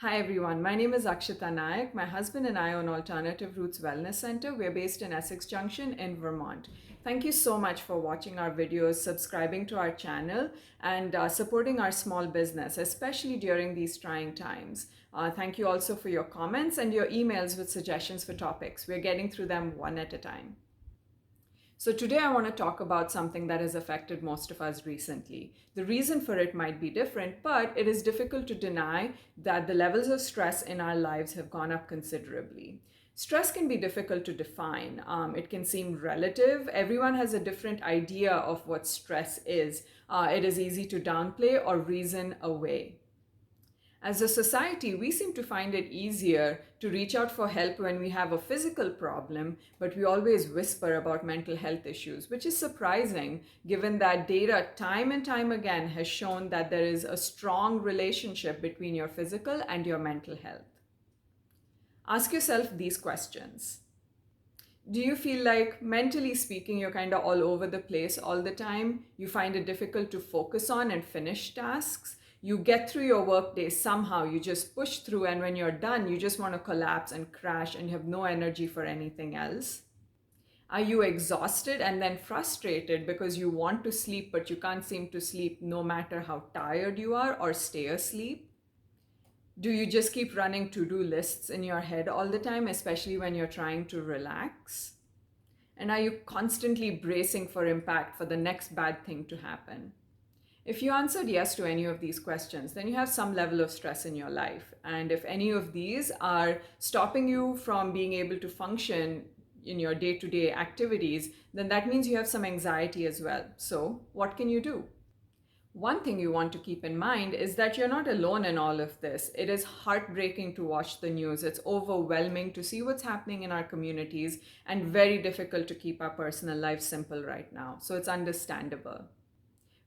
Hi everyone, my name is Akshata Nayak. My husband and I own Alternative Roots Wellness Center. We're based in Essex Junction in Vermont. Thank you so much for watching our videos, subscribing to our channel, and supporting our small business, especially during these trying times. Thank you also for your comments and your emails with suggestions for topics. We're getting through them one at a time. So, today I want to talk about something that has affected most of us recently. The reason for it might be different, but it is difficult to deny that the levels of stress in our lives have gone up considerably. Stress can be difficult to define. It can seem relative. Everyone has a different idea of what stress is. It is easy to downplay or reason away. As a society, we seem to find it easier to reach out for help when we have a physical problem, but we always whisper about mental health issues, which is surprising given that data time and time again has shown that there is a strong relationship between your physical and your mental health. Ask yourself these questions. Do you feel like, mentally speaking, you're kind of all over the place all the time? You find it difficult to focus on and finish tasks? You get through your workday somehow, you just push through, and when you're done, you just want to collapse and crash and have no energy for anything else? Are you exhausted and then frustrated because you want to sleep but you can't seem to sleep no matter how tired you are or stay asleep? Do you just keep running to-do lists in your head all the time, especially when you're trying to relax? And are you constantly bracing for impact for the next bad thing to happen? If you answered yes to any of these questions, then you have some level of stress in your life. And if any of these are stopping you from being able to function in your day-to-day activities, then that means you have some anxiety as well. So, what can you do? One thing you want to keep in mind is that you're not alone in all of this. It is heartbreaking to watch the news. It's overwhelming to see what's happening in our communities and very difficult to keep our personal lives simple right now. So it's understandable.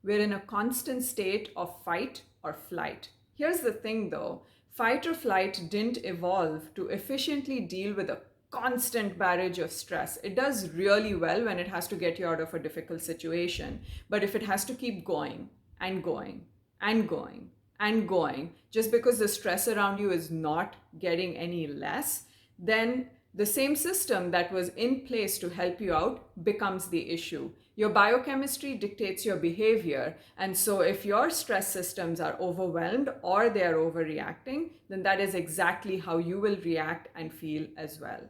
We're in a constant state of fight or flight. Here's the thing though, fight or flight didn't evolve to efficiently deal with a constant barrage of stress. It does really well when it has to get you out of a difficult situation. But if it has to keep going and going and going and going, just because the stress around you is not getting any less, then the same system that was in place to help you out becomes the issue. Your biochemistry dictates your behavior. And so, if your stress systems are overwhelmed or they are overreacting, then that is exactly how you will react and feel as well.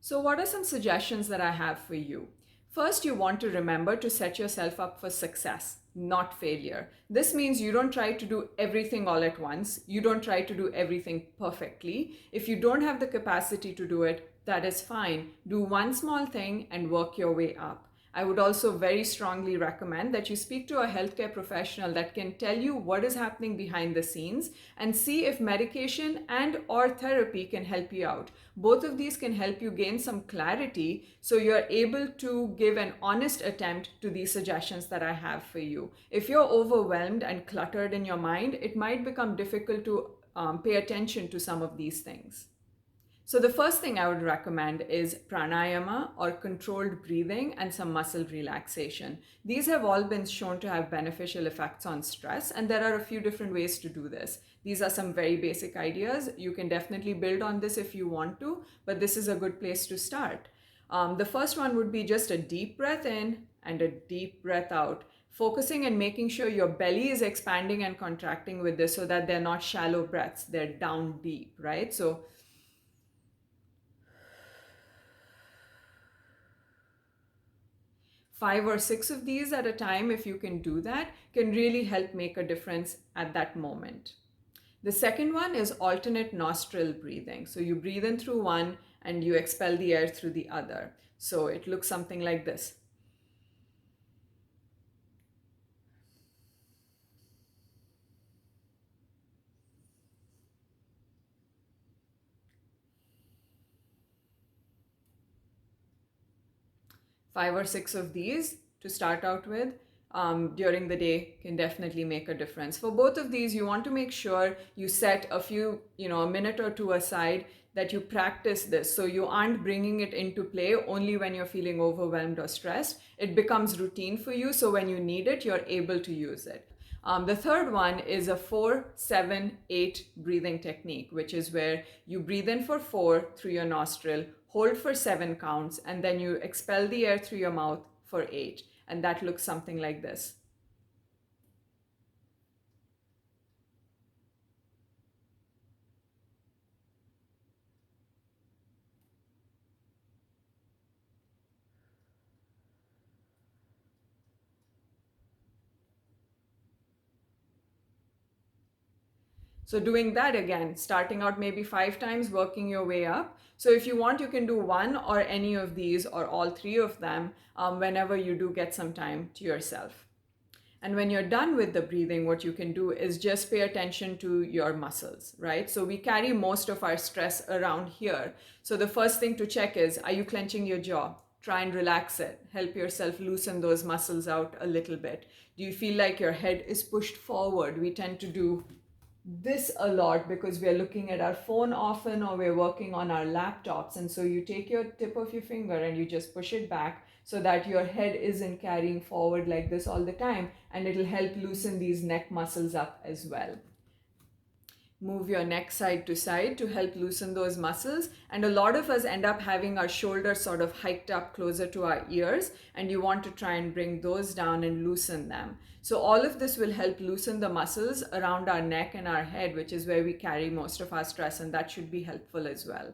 So, what are some suggestions that I have for you? First, you want to remember to set yourself up for success, not failure. This means you don't try to do everything all at once. You don't try to do everything perfectly. If you don't have the capacity to do it, that is fine. Do one small thing and work your way up. I would also very strongly recommend that you speak to a healthcare professional that can tell you what is happening behind the scenes and see if medication and or therapy can help you out. Both of these can help you gain some clarity so you're able to give an honest attempt to these suggestions that I have for you. If you're overwhelmed and cluttered in your mind, it might become difficult to pay attention to some of these things. So the first thing I would recommend is pranayama or controlled breathing and some muscle relaxation. These have all been shown to have beneficial effects on stress, and there are a few different ways to do this. These are some very basic ideas. You can definitely build on this if you want to, but this is a good place to start. The first one would be just a deep breath in and a deep breath out, focusing and making sure your belly is expanding and contracting with this so that they're not shallow breaths, they're down deep, right? So 5 or 6 of these at a time, if you can do that, can really help make a difference at that moment. The second one is alternate nostril breathing. So you breathe in through one and you expel the air through the other. So it looks something like this. Five or six of these to start out with during the day can definitely make a difference. For both of these, you want to make sure you set a few, a minute or two aside that you practice this. So you aren't bringing it into play only when you're feeling overwhelmed or stressed. It becomes routine for you. So when you need it, you're able to use it. The third one is a 4-7-8 breathing technique, which is where you breathe in for 4 through your nostril, hold for 7 counts, and then you expel the air through your mouth for 8. And that looks something like this. So doing that again, starting out maybe 5 times, working your way up. So if you want, you can do one or any of these or all three of them whenever you do get some time to yourself. And when you're done with the breathing, what you can do is just pay attention to your muscles, right? So we carry most of our stress around here. So the first thing to check is, are you clenching your jaw? Try and relax it. Help yourself loosen those muscles out a little bit. Do you feel like your head is pushed forward? We tend to do this a lot because we're looking at our phone often or we're working on our laptops. And so you take your tip of your finger and you just push it back so that your head isn't carrying forward like this all the time, and it'll help loosen these neck muscles up as well. Move your neck side to side to help loosen those muscles. And a lot of us end up having our shoulders sort of hiked up closer to our ears, and you want to try and bring those down and loosen them. So all of this will help loosen the muscles around our neck and our head, which is where we carry most of our stress, and that should be helpful as well.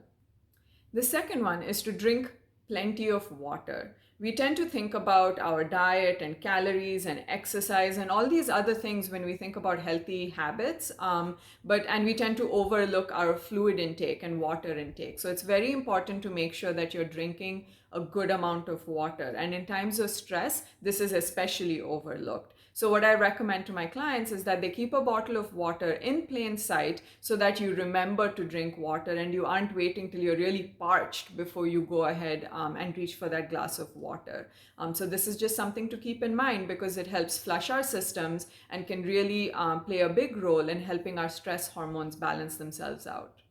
The second one is to drink plenty of water. We tend to think about our diet and calories and exercise and all these other things when we think about healthy habits, and we tend to overlook our fluid intake and water intake. So it's very important to make sure that you're drinking a good amount of water. And in times of stress, this is especially overlooked. So what I recommend to my clients is that they keep a bottle of water in plain sight so that you remember to drink water and you aren't waiting till you're really parched before you go ahead and reach for that glass of water. So this is just something to keep in mind because it helps flush our systems and can really play a big role in helping our stress hormones balance themselves out.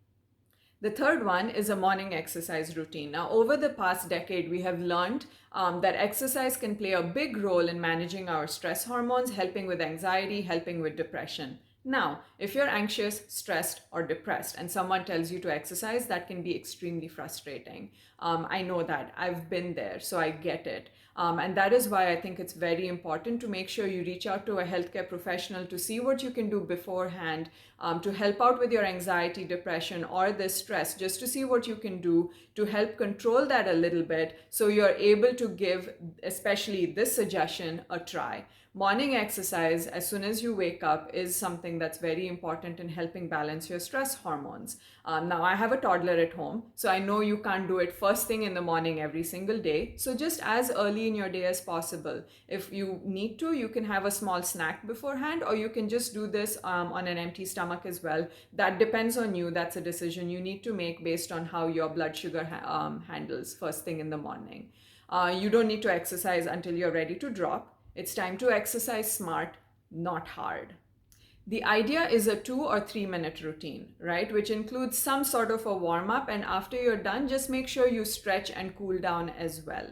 The third one is a morning exercise routine. Now, over the past decade, we have learned that exercise can play a big role in managing our stress hormones, helping with anxiety, helping with depression. Now, if you're anxious, stressed, or depressed, and someone tells you to exercise, that can be extremely frustrating. I know that. I've been there, so I get it. And that is why I think it's very important to make sure you reach out to a healthcare professional to see what you can do beforehand to help out with your anxiety, depression, or this stress, just to see what you can do to help control that a little bit so you're able to give, especially this suggestion, a try. Morning exercise as soon as you wake up is something that's very important in helping balance your stress hormones. Now, I have a toddler at home, so I know you can't do it first thing in the morning every single day. So just as early in your day as possible. If you need to, you can have a small snack beforehand, or you can just do this on an empty stomach as well. That depends on you. That's a decision you need to make based on how your blood sugar handles first thing in the morning. You don't need to exercise until you're ready to drop. It's time to exercise smart, not hard. The idea is a 2 or 3 minute routine, right? Which includes some sort of a warm up. And after you're done, just make sure you stretch and cool down as well.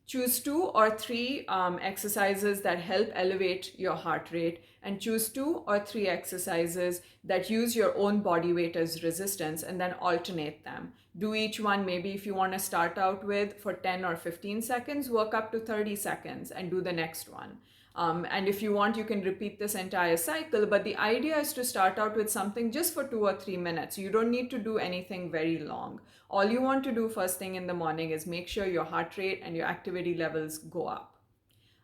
Choose 2 or 3 exercises that help elevate your heart rate, and choose 2 or 3 exercises that use your own body weight as resistance, and then alternate them. Do each one, maybe if you want to start out with for 10 or 15 seconds, work up to 30 seconds and do the next one. And if you want, you can repeat this entire cycle, but the idea is to start out with something just for 2 or 3 minutes. You don't need to do anything very long. All you want to do first thing in the morning is make sure your heart rate and your activity levels go up.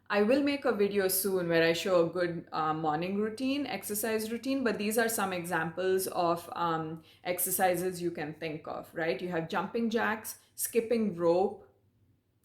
I will make a video soon where I show a good morning routine, exercise routine, but these are some examples of exercises you can think of, right? You have jumping jacks, skipping rope,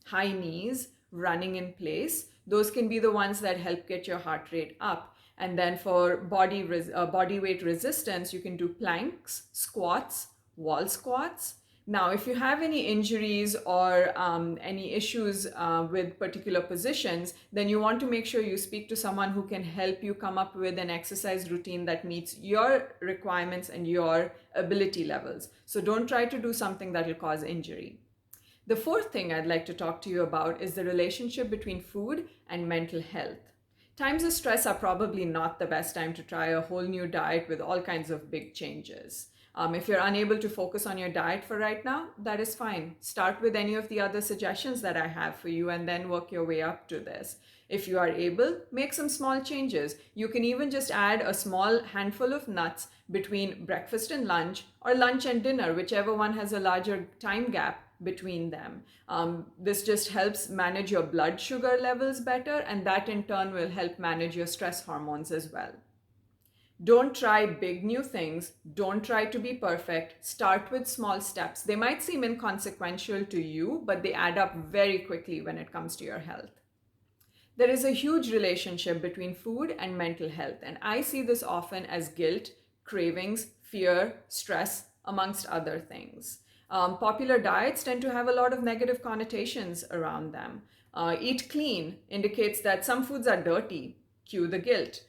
high knees, running in place. Those can be the ones that help get your heart rate up. And then for body weight resistance, you can do planks, squats, wall squats. Now, if you have any injuries or any issues with particular positions, then you want to make sure you speak to someone who can help you come up with an exercise routine that meets your requirements and your ability levels. So don't try to do something that will cause injury. The fourth thing I'd like to talk to you about is the relationship between food and mental health. Times of stress are probably not the best time to try a whole new diet with all kinds of big changes. If you're unable to focus on your diet for right now, that is fine. Start with any of the other suggestions that I have for you and then work your way up to this. If you are able, make some small changes. You can even just add a small handful of nuts between breakfast and lunch, or lunch and dinner, whichever one has a larger time gap between them. This just helps manage your blood sugar levels better, and that in turn will help manage your stress hormones as well. Don't try big new things. Don't try to be perfect. Start with small steps. They might seem inconsequential to you, but they add up very quickly when it comes to your health. There is a huge relationship between food and mental health, and I see this often as guilt, cravings, fear, stress, amongst other things. Popular diets tend to have a lot of negative connotations around them. Eat clean indicates that some foods are dirty, cue the guilt.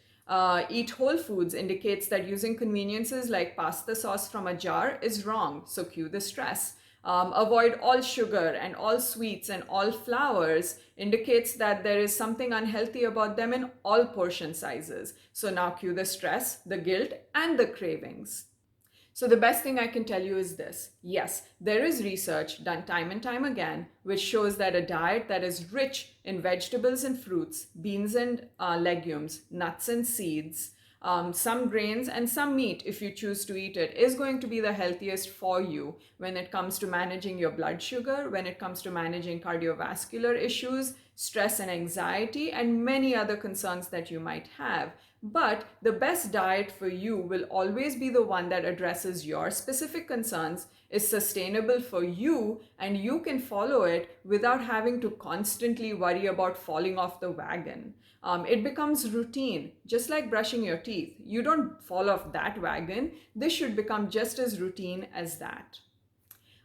Eat whole foods indicates that using conveniences like pasta sauce from a jar is wrong, so cue the stress. Avoid all sugar and all sweets and all flours indicates that there is something unhealthy about them in all portion sizes. So now cue the stress, the guilt, and the cravings. So the best thing I can tell you is this. Yes, there is research done time and time again which shows that a diet that is rich in vegetables and fruits, beans and legumes, nuts and seeds, some grains and some meat, if you choose to eat it, is going to be the healthiest for you when it comes to managing your blood sugar, when it comes to managing cardiovascular issues, stress and anxiety, and many other concerns that you might have. But the best diet for you will always be the one that addresses your specific concerns, is sustainable for you, and you can follow it without having to constantly worry about falling off the wagon. It becomes routine, just like brushing your teeth. You don't fall off that wagon. This should become just as routine as that.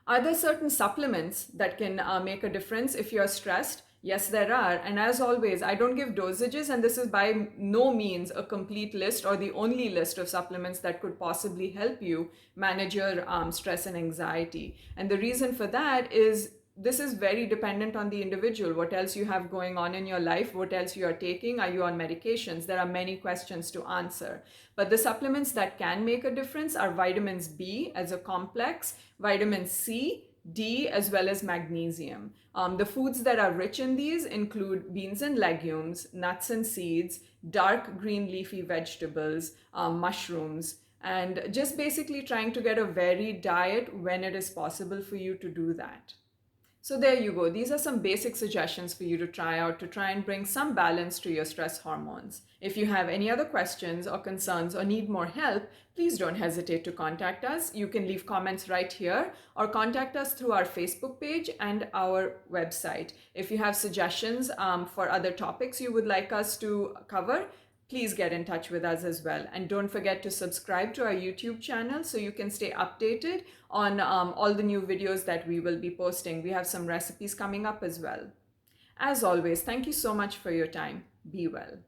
Are there certain supplements that can make a difference if you're stressed? Yes, there are. And as always, I don't give dosages, and this is by no means a complete list or the only list of supplements that could possibly help you manage your stress and anxiety. And the reason for that is this is very dependent on the individual. What else you have going on in your life, what else you are taking, are you on medications? There are many questions to answer. But the supplements that can make a difference are vitamins B as a complex, vitamin C, D, as well as magnesium. The foods that are rich in these include beans and legumes, nuts and seeds, dark green leafy vegetables, mushrooms, and just basically trying to get a varied diet when it is possible for you to do that. So there you go. These are some basic suggestions for you to try out to try and bring some balance to your stress hormones. If you have any other questions or concerns or need more help, please don't hesitate to contact us. You can leave comments right here or contact us through our Facebook page and our website. If you have suggestions for other topics you would like us to cover, please get in touch with us as well. And don't forget to subscribe to our YouTube channel so you can stay updated on all the new videos that we will be posting. We have some recipes coming up as well. As always, thank you so much for your time. Be well.